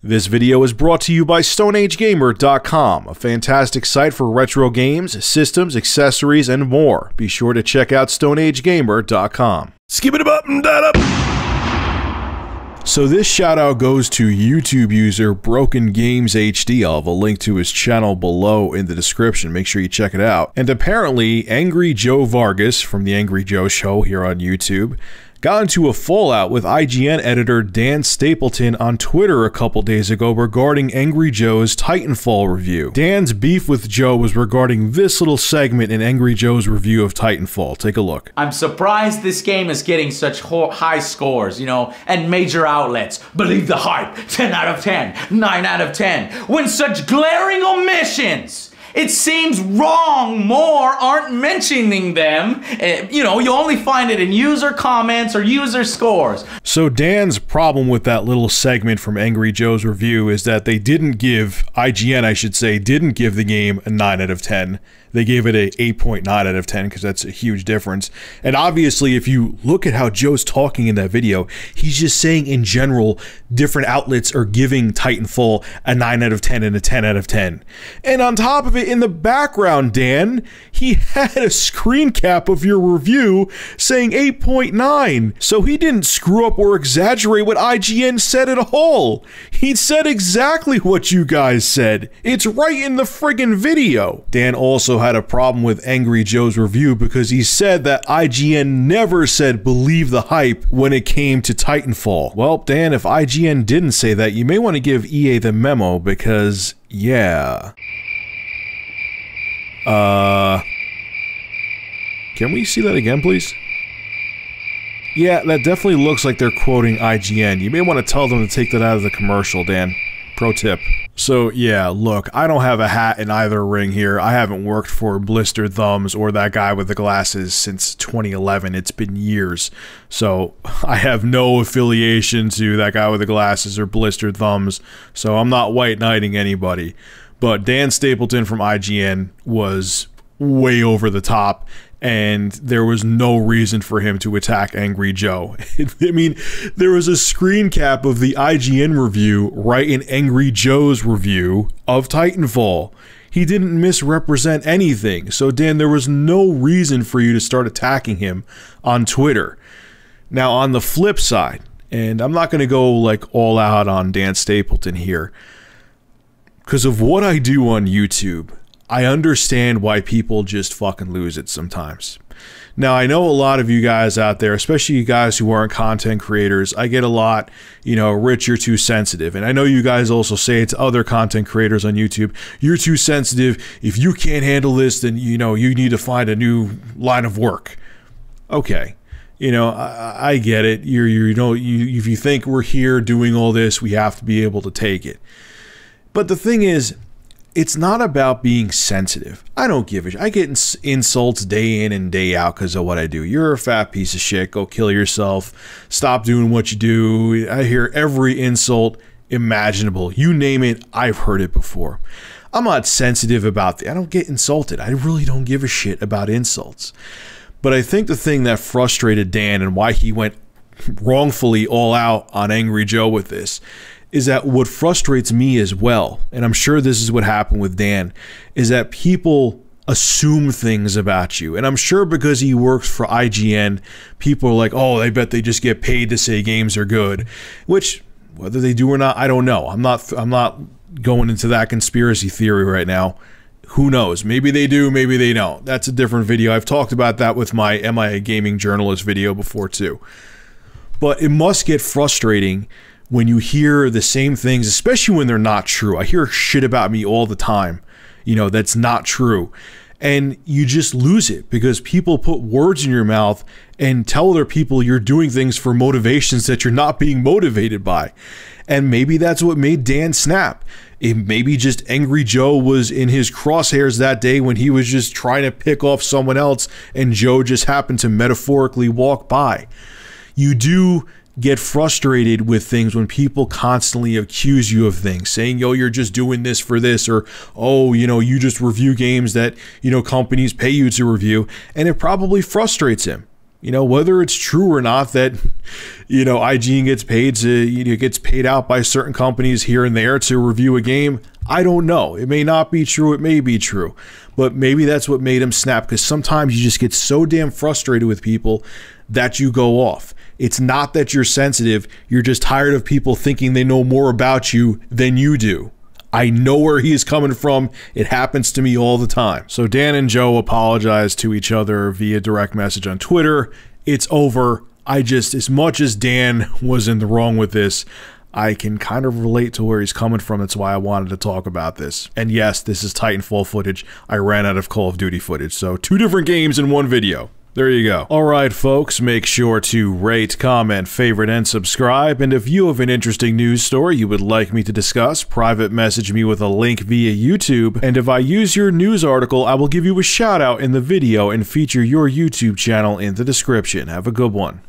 This video is brought to you by StoneAgeGamer.com, a fantastic site for retro games, systems, accessories, and more. Be sure to check out StoneAgeGamer.com. Skip it up and that up. So this shout out goes to YouTube user Broken Games HD. I'll have a link to his channel below in the description. Make sure you check it out. And apparently, Angry Joe Vargas from the Angry Joe Show here on YouTube got into a fallout with IGN editor Dan Stapleton on Twitter a couple days ago regarding Angry Joe's Titanfall review. Dan's beef with Joe was regarding this little segment in Angry Joe's review of Titanfall. Take a look. I'm surprised this game is getting such high scores, you know, and major outlets believe the hype, 10 out of 10, 9 out of 10, when such glaring omissions. It seems wrong more aren't mentioning them. You know, you only find it in user comments or user scores. So Dan's problem with that little segment from Angry Joe's review is that they didn't give, IGN I should say, didn't give the game a 9 out of 10. They gave it a 8.9 out of 10 because that's a huge difference. And obviously, if you look at how Joe's talking in that video, he's just saying in general, different outlets are giving Titanfall a 9 out of 10 and a 10 out of 10. And on top of it, in the background, Dan, he had a screen cap of your review saying 8.9. So he didn't screw up or exaggerate what IGN said at all. He said exactly what you guys said. It's right in the friggin' video. Dan also had a problem with Angry Joe's review because he said that IGN never said believe the hype when it came to Titanfall. Well, Dan, if IGN didn't say that, you may want to give EA the memo because, yeah. Can we see that again, please? Yeah, that definitely looks like they're quoting IGN. You may want to tell them to take that out of the commercial, Dan. Pro tip. So yeah, look, I don't have a hat in either ring here. I haven't worked for Blistered Thumbs or that guy with the glasses since 2011. It's been years. So I have no affiliation to that guy with the glasses or Blistered Thumbs. So I'm not white knighting anybody. But Dan Stapleton from IGN was way over the top, and there was no reason for him to attack Angry Joe. I mean, there was a screen cap of the IGN review right in Angry Joe's review of Titanfall. He didn't misrepresent anything. So Dan, there was no reason for you to start attacking him on Twitter. Now on the flip side, and I'm not going to go like all out on Dan Stapleton here, because of what I do on YouTube, I understand why people just fucking lose it sometimes. Now, I know a lot of you guys out there, especially you guys who aren't content creators, I get a lot, you know, Rich, you're too sensitive. And I know you guys also say it to other content creators on YouTube, you're too sensitive. If you can't handle this, then, you know, you need to find a new line of work. Okay. You know, I get it. You know, if you think we're here doing all this, we have to be able to take it. But the thing is, it's not about being sensitive. I don't give a shit. I get insults day in and day out because of what I do. You're a fat piece of shit. Go kill yourself. Stop doing what you do. I hear every insult imaginable. You name it, I've heard it before. I'm not sensitive about I don't get insulted. I really don't give a shit about insults. But I think the thing that frustrated Dan and why he went wrongfully all out on Angry Joe with this is that what frustrates me as well, and I'm sure this is what happened with Dan, is that people assume things about you. And I'm sure because he works for IGN, people are like, oh, I bet they just get paid to say games are good. Which, whether they do or not, I don't know. I'm not going into that conspiracy theory right now. Who knows? Maybe they do, maybe they don't. That's a different video. I've talked about that with my Am I a Gaming Journalist video before too. But it must get frustrating when you hear the same things, especially when they're not true. I hear shit about me all the time, you know, that's not true. And you just lose it because people put words in your mouth and tell other people you're doing things for motivations that you're not being motivated by. And maybe that's what made Dan snap. It maybe just Angry Joe was in his crosshairs that day when he was just trying to pick off someone else and Joe just happened to metaphorically walk by. You do get frustrated with things when people constantly accuse you of things, saying, yo, you're just doing this for this, or, oh, you know, you just review games that, you know, companies pay you to review, and it probably frustrates him. You know, whether it's true or not that, you know, IGN gets paid out by certain companies here and there to review a game, I don't know. It may not be true, it may be true. But maybe that's what made him snap, because sometimes you just get so damn frustrated with people that you go off. It's not that you're sensitive, you're just tired of people thinking they know more about you than you do. I know where he is coming from. It happens to me all the time. So Dan and Joe apologized to each other via direct message on Twitter. It's over. As much as Dan was in the wrong with this, I can kind of relate to where he's coming from. That's why I wanted to talk about this. And yes, this is Titanfall footage. I ran out of Call of Duty footage. So 2 different games in one video. There you go. Alright folks, make sure to rate, comment, favorite, and subscribe. And if you have an interesting news story you would like me to discuss, private message me with a link via YouTube. And if I use your news article, I will give you a shout out in the video and feature your YouTube channel in the description. Have a good one.